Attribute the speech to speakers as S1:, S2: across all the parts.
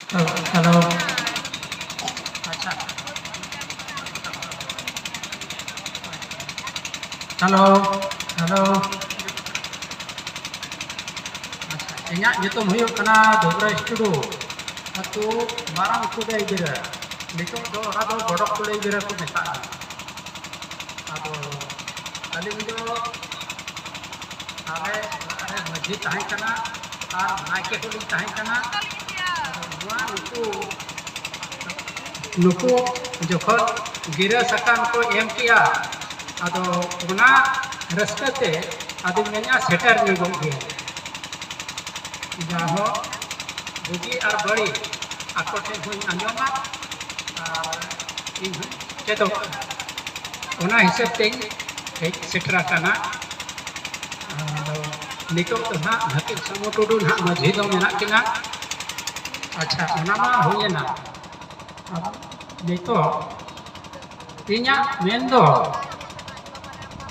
S1: Hello. अच्छा। Hello. Hello. अच्छा इᱧᱟᱹᱜ ᱧᱩᱛᱩᱢ ᱦᱩᱭᱩᱜ ᱠᱟᱱᱟ ᱫᱩᱵᱨᱟᱡᱽ ᱴᱩᱰᱩ ᱟᱛᱳ ᱢᱟᱨᱟᱝ ᱠᱩᱰᱟᱹᱭ ᱵᱤᱨᱟᱹ ᱱᱤᱛᱚᱜ ᱫᱚ ᱚᱱᱟ ᱫᱚ ᱵᱚᱰᱚᱜ ᱠᱩᱰᱟᱹᱭ ᱵᱤᱨᱟᱹ ᱠᱚ ᱢᱮᱛᱟᱜᱼᱟ ᱟᱫᱚ ᱟᱹᱞᱤᱧ ᱫᱚ ᱟᱞᱮ ᱚᱲᱟᱜ ᱨᱮ ᱢᱟᱺᱡᱷᱤ ᱛᱟᱦᱮᱸ ᱠᱟᱱᱟ ᱟᱨ ᱱᱟᱭᱠᱮ ᱦᱚᱸᱞᱤᱧ ᱛᱟᱦᱮᱸ ᱠᱟᱱᱟ ᱟᱫᱚ ᱱᱚᱣᱟ ᱱᱩᱠᱩ ᱡᱚᱠᱷᱚᱱ ᱜᱤᱨᱟᱹ ᱥᱟᱠᱟᱢ ᱠᱚ ᱮᱢ ᱠᱮᱜᱼᱟ ᱟᱫᱚ ᱚᱱᱟ ᱨᱟᱹᱥᱠᱟᱹᱛᱮ ᱟᱫᱚᱧ ᱢᱮᱱᱮᱜᱼᱟ ᱥᱮᱴᱮᱨ ᱧᱚᱜᱚᱜ ᱜᱮᱭᱟ ᱡᱟᱦᱚᱸ ᱵᱩᱜᱤ ᱟᱨ ᱵᱟᱹᱲᱤᱡ ᱟᱠᱚ ᱴᱷᱮᱱ ᱦᱚᱸᱧ ᱟᱸᱡᱚᱢᱟ ᱟᱨ ᱤᱧ ᱦᱚᱸᱧ ᱪᱮᱫᱚᱜᱼᱟ ᱚᱱᱟ ᱦᱤᱥᱟᱹᱵ ᱛᱮᱧ ᱦᱮᱡ ᱥᱮᱴᱮᱨ ᱟᱠᱟᱱᱟ ᱟᱫᱚ ᱱᱤᱛᱚᱜ ᱫᱚ ᱱᱟᱦᱟᱜ ᱦᱟᱹᱠᱤᱢ ᱥᱟᱢᱩ ᱴᱩᱰᱩ ᱱᱟᱦᱟᱜ ᱢᱟᱺᱡᱷᱤ ᱫᱚ ᱢᱮᱱᱟᱜ ᱠᱤᱱᱟ ᱟᱪᱪᱷᱟ ᱚᱱᱟ ᱢᱟ ᱦᱩᱭᱮᱱᱟ ᱱᱤᱛᱚᱜ ᱤᱧᱟᱹᱜ ᱢᱮᱱᱫᱚ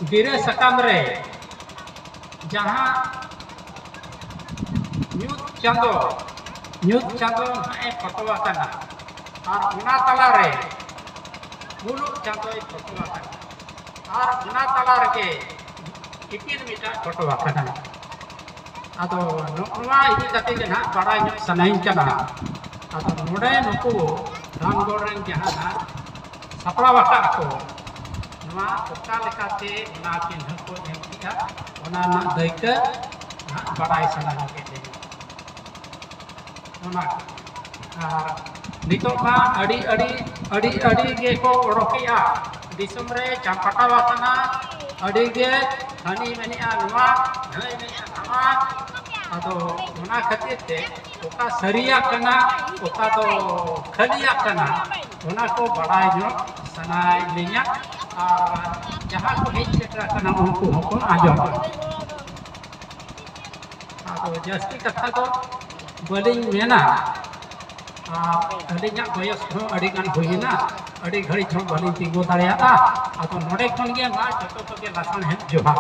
S1: ᱜᱤᱨᱟᱹ ᱥᱟᱠᱟᱢ ᱨᱮ ᱡᱟᱦᱟᱸ ᱧᱩᱛ ᱪᱟᱸᱫो ᱱᱟᱦᱟᱜ ᱯᱷᱳᱴᱳ ᱟᱠᱟᱱᱟ ᱟᱨ ᱚᱱᱟ ᱛᱟᱞᱟᱨᱮ ᱢᱩᱞᱩᱜ ᱪᱟᱸᱫᱳᱭ ᱯᱷᱳᱴᱳ ᱟᱠᱟᱱᱟ ᱟᱨ ᱚᱱᱟ ᱛᱟᱞᱟ ᱨᱮᱜᱮ ᱤᱯᱤᱞ ᱢᱤᱫᱴᱟᱝ ᱯᱷᱳᱴᱳ ᱟᱠᱟᱱᱟ ᱟᱫᱚ ᱱᱚᱣᱟ ᱤᱫᱤ ᱠᱟᱛᱮ ᱜᱮ ᱱᱟᱦᱟᱜ ᱵᱟᱲᱟᱭ ᱧᱚᱜ ᱥᱟᱱᱟᱧ ᱠᱟᱱᱟ ᱟᱫᱚ ᱱᱚᱰᱮ ᱱᱩᱠᱩ ᱨᱟᱢᱜᱚᱲ ᱨᱮᱱ ᱡᱟᱦᱟᱸ ᱥᱟᱯᱲᱟᱣ ᱟᱠᱟᱫ ᱠᱚ ᱱᱚᱣᱟ ᱚᱠᱟ ᱞᱮᱠᱟᱛᱮ ᱚᱱᱟ ᱪᱤᱱᱦᱟᱹ ᱠᱚ ᱮᱢ ᱠᱮᱜᱼᱟ ᱚᱱᱟ ᱨᱮᱱᱟᱜ ᱫᱟᱹᱭᱠᱟᱹ ᱱᱟᱦᱟᱜ ᱵᱟᱲᱟᱭ ᱥᱟᱱᱟᱧ ᱠᱮᱫ ᱚᱱᱟ ᱟᱨ ᱱᱤᱛᱚᱜ ᱢᱟ ᱟᱹᱰᱤ ᱜᱮᱠᱚ ᱚᱰᱚᱠᱮᱜᱼᱟ ᱫᱤᱥᱚᱢ ᱨᱮ ᱪᱟᱯᱟᱴᱟᱣ ᱟᱠᱟᱱᱟ ᱟᱹᱰᱤ ᱜᱮ ᱦᱟᱹᱱᱤ ᱢᱮᱱᱮᱜᱼᱟ ᱱᱚᱣᱟ ᱱᱷᱟᱹᱭ ᱢᱮᱱᱮᱜᱼᱟ ᱱᱚᱣᱟ ᱟᱫᱚ ᱚᱱᱟ ᱠᱷᱟᱹᱛᱤᱨ ᱛᱮ ᱚᱠᱟ ᱥᱟᱹᱨᱤᱭᱟᱜ ᱠᱟᱱᱟ ᱚᱠᱟ ᱫᱚ ᱠᱷᱟᱹᱞᱤᱭᱟᱜ ᱠᱟᱱᱟ ᱚᱱᱟ ᱠᱚ ᱵᱟᱲᱟᱭ ᱧᱚᱜ ᱥᱟᱱᱟᱭᱮᱫ ᱞᱤᱧᱟ ᱟᱨ ᱡᱟᱦᱟᱸ ᱠᱚ ᱦᱮᱡ ᱥᱮᱴᱮᱨ ᱟᱠᱟᱱᱟ ᱩᱱᱠᱩ ᱦᱚᱸᱠᱚ ᱟᱸᱡᱚᱢᱟ ᱟᱫᱚ ᱡᱟᱹᱥᱛᱤ ᱠᱟᱛᱷᱟ ᱫᱚ ᱵᱟᱹᱞᱤᱧ ᱢᱮᱱᱟ ᱟᱹᱞᱤᱧᱟᱜ ᱵᱚᱭᱚᱥ ᱦᱚᱸ ᱟᱹᱰᱤ ᱜᱟᱱ ᱦᱩᱭᱮᱱᱟ ᱟᱹᱰᱤ ᱜᱷᱟᱹᱲᱤᱡ ᱦᱚᱸ ᱵᱟᱹᱞᱤᱧ ᱛᱤᱸᱜᱩ ᱫᱟᱲᱮᱭᱟᱜᱼᱟ ᱟᱫᱚ ᱱᱚᱰᱮ ᱠᱷᱚᱱ ᱜᱮ ᱢᱟ ᱡᱚᱛᱚ ᱠᱚᱜᱮ ᱞᱟᱥᱟᱲᱦᱮᱫ ᱡᱚᱦᱟᱨ